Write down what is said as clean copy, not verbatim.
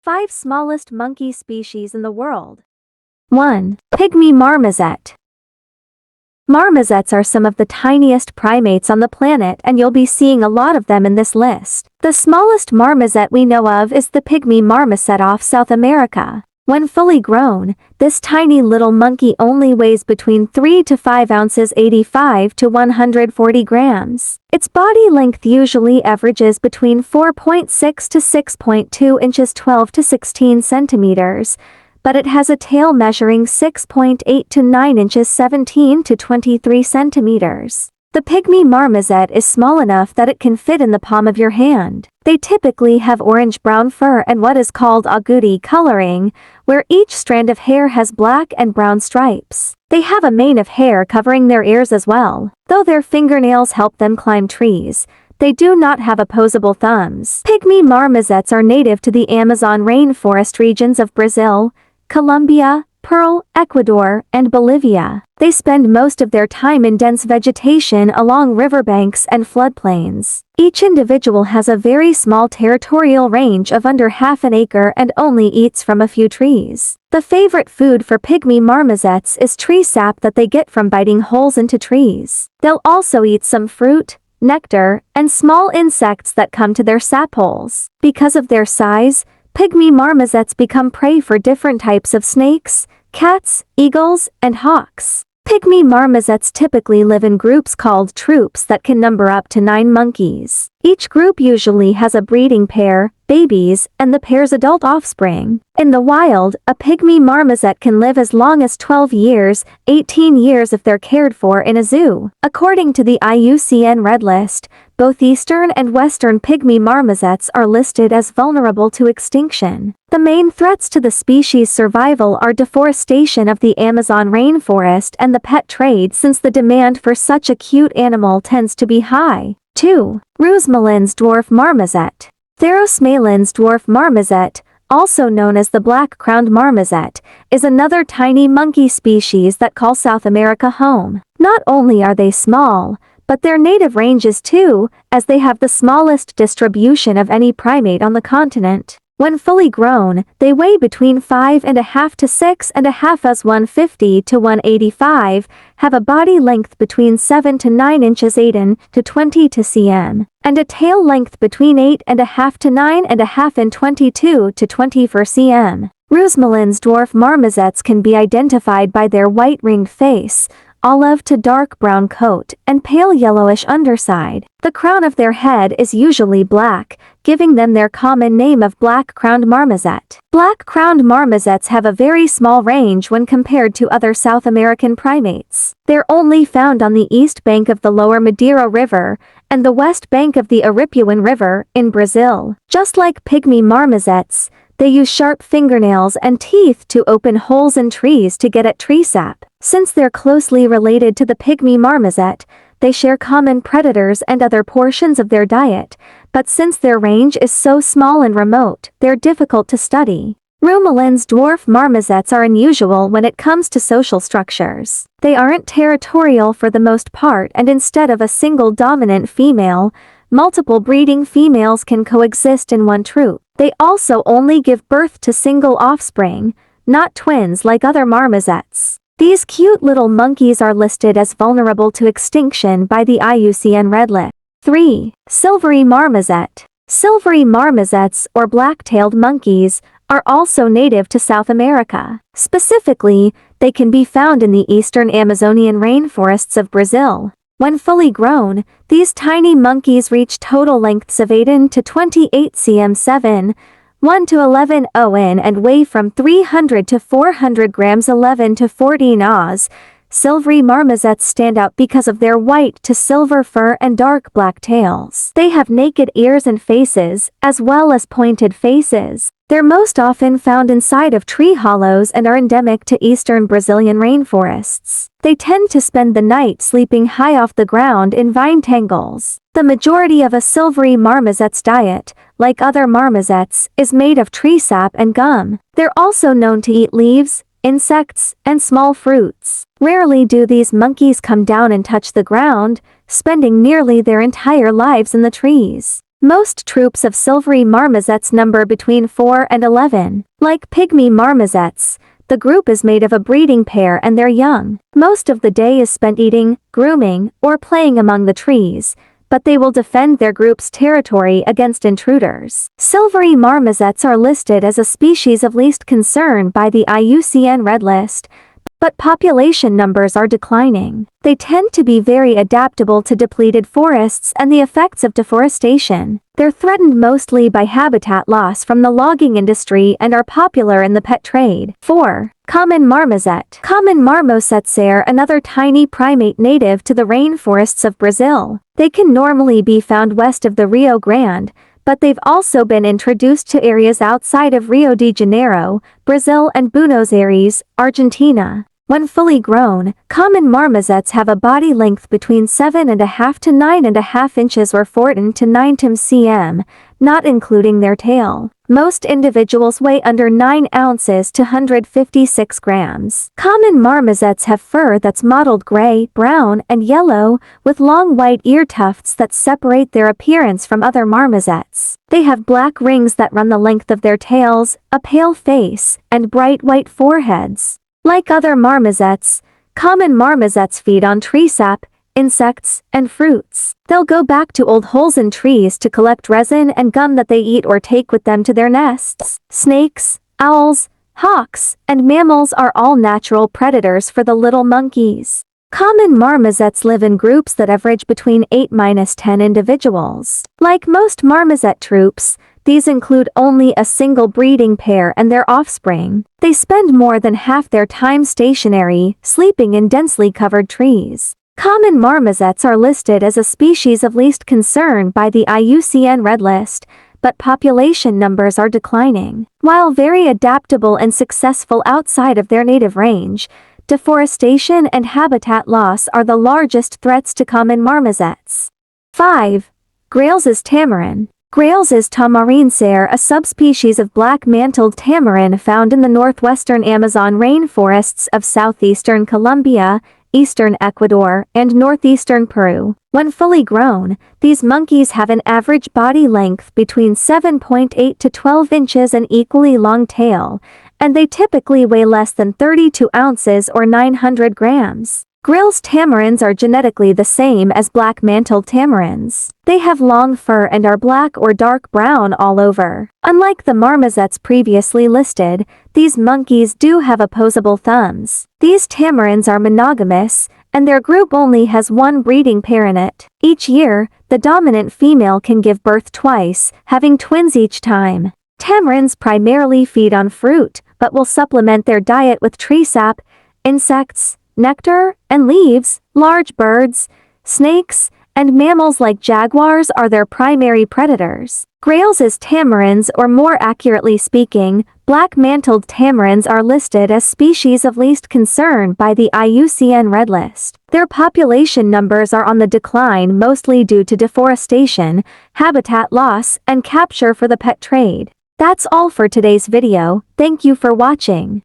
5 smallest monkey species in the world. 1. Pygmy marmoset. Marmosets are some of the tiniest primates on the planet, and you'll be seeing a lot of them in this list. The smallest marmoset we know of is the pygmy marmoset off South America. When fully grown, this tiny little monkey only weighs between 3 to 5 ounces, 85 to 140 grams. Its body length usually averages between 4.6 to 6.2 inches, 12 to 16 centimeters, but it has a tail measuring 6.8 to 9 inches, 17 to 23 centimeters. The pygmy marmoset is small enough that it can fit in the palm of your hand. They typically have orange-brown fur and what is called agouti coloring, where each strand of hair has black and brown stripes. They have a mane of hair covering their ears as well. Though their fingernails help them climb trees, they do not have opposable thumbs. Pygmy marmosets are native to the Amazon rainforest regions of Brazil, Colombia, Peru, Ecuador, and Bolivia. They spend most of their time in dense vegetation along riverbanks and floodplains. Each individual has a very small territorial range of under half an acre and only eats from a few trees. The favorite food for pygmy marmosets is tree sap that they get from biting holes into trees. They'll also eat some fruit, nectar, and small insects that come to their sap holes. Because of their size, pygmy marmosets become prey for different types of snakes, cats, eagles, and hawks. Pygmy marmosets typically live in groups called troops that can number up to 9 monkeys. Each group usually has a breeding pair, babies, and the pair's adult offspring. In the wild, a pygmy marmoset can live as long as 12 years, 18 years if they're cared for in a zoo. According to the IUCN Red List, both eastern and western pygmy marmosets are listed as vulnerable to extinction. The main threats to the species' survival are deforestation of the Amazon rainforest and the pet trade, since the demand for such a cute animal tends to be high. 2. Roosmalin's dwarf marmoset. Therosmalin's dwarf marmoset, also known as the black-crowned marmoset, is another tiny monkey species that call South America home. Not only are they small, but their native range is too, as they have the smallest distribution of any primate on the continent. When fully grown, they weigh between 5.5 to 6.5 oz, 150 to 185, have a body length between 7 to 9 inches, 8 to 20 to cm, and a tail length between 8.5 to 9.5 and 22 to 24 cm. Roosmalin's dwarf marmosets can be identified by their white ringed face, olive to dark brown coat, and pale yellowish underside. The crown of their head is usually black, giving them their common name of black-crowned marmoset. Black-crowned marmosets have a very small range when compared to other South American primates. They're only found on the east bank of the lower Madeira River and the west bank of the Aripuan River in Brazil. Just like pygmy marmosets, they use sharp fingernails and teeth to open holes in trees to get at tree sap. Since they're closely related to the pygmy marmoset, they share common predators and other portions of their diet, but since their range is so small and remote, they're difficult to study. Roosmalin's dwarf marmosets are unusual when it comes to social structures. They aren't territorial for the most part, and instead of a single dominant female, multiple breeding females can coexist in one troop. They also only give birth to single offspring, not twins like other marmosets. These cute little monkeys are listed as vulnerable to extinction by the IUCN Red List. 3. Silvery marmoset. Silvery marmosets, or black-tailed monkeys, are also native to South America. Specifically, they can be found in the eastern Amazonian rainforests of Brazil. When fully grown, these tiny monkeys reach total lengths of 8 to 28 cm, 7, 1 to 11 on, and weigh from 300 to 400 grams, 11 to 14 oz. Silvery marmosets stand out because of their white to silver fur and dark black tails. They have naked ears and faces, as well as pointed faces. They're most often found inside of tree hollows and are endemic to eastern Brazilian rainforests. They tend to spend the night sleeping high off the ground in vine tangles. The majority of a silvery marmoset's diet, like other marmosets, is made of tree sap and gum. They're also known to eat leaves, insects, and small fruits. Rarely do these monkeys come down and touch the ground, spending nearly their entire lives in the trees. Most troops of silvery marmosets number between 4 and 11. Like pygmy marmosets, the group is made of a breeding pair and their young. Most of the day is spent eating, grooming, or playing among the trees, but they will defend their group's territory against intruders. Silvery marmosets are listed as a species of least concern by the IUCN Red List, but population numbers are declining. They tend to be very adaptable to depleted forests and the effects of deforestation. They're threatened mostly by habitat loss from the logging industry and are popular in the pet trade. 4. Common marmoset. Common marmosets are another tiny primate native to the rainforests of Brazil. They can normally be found west of the Rio Grande, but they've also been introduced to areas outside of Rio de Janeiro, Brazil and Buenos Aires, Argentina. When fully grown, common marmosets have a body length between 7.5 to 9.5 inches or 14 to 19 cm, not including their tail. Most individuals weigh under 9 ounces to 156 grams. Common marmosets have fur that's mottled gray, brown, and yellow, with long white ear tufts that separate their appearance from other marmosets. They have black rings that run the length of their tails, a pale face, and bright white foreheads. Like other marmosets, common marmosets feed on tree sap, insects, and fruits. They'll go back to old holes in trees to collect resin and gum that they eat or take with them to their nests. Snakes, owls, hawks, and mammals are all natural predators for the little monkeys. Common marmosets live in groups that average between 8–10 individuals. Like most marmoset troops, these include only a single breeding pair and their offspring. They spend more than half their time stationary, sleeping in densely covered trees. Common marmosets are listed as a species of least concern by the IUCN Red List, but population numbers are declining. While very adaptable and successful outside of their native range, deforestation and habitat loss are the largest threats to common marmosets. 5. Grales's tamarin. Grales's tamarin are a subspecies of black-mantled tamarin found in the northwestern Amazon rainforests of southeastern Colombia, eastern Ecuador, and northeastern Peru. When fully grown, these monkeys have an average body length between 7.8 to 12 inches and equally long tail, and they typically weigh less than 32 ounces or 900 grams. Grales's tamarins are genetically the same as black-mantled tamarins. They have long fur and are black or dark brown all over. Unlike the marmosets previously listed, these monkeys do have opposable thumbs. These tamarins are monogamous, and their group only has one breeding pair in it. Each year, the dominant female can give birth twice, having twins each time. Tamarins primarily feed on fruit, but will supplement their diet with tree sap, insects, nectar, and leaves. Large birds, snakes, and mammals like jaguars are their primary predators. Grales's tamarins, or more accurately speaking, black-mantled tamarins, are listed as species of least concern by the IUCN Red List. Their population numbers are on the decline mostly due to deforestation, habitat loss, and capture for the pet trade. That's all for today's video. Thank you for watching.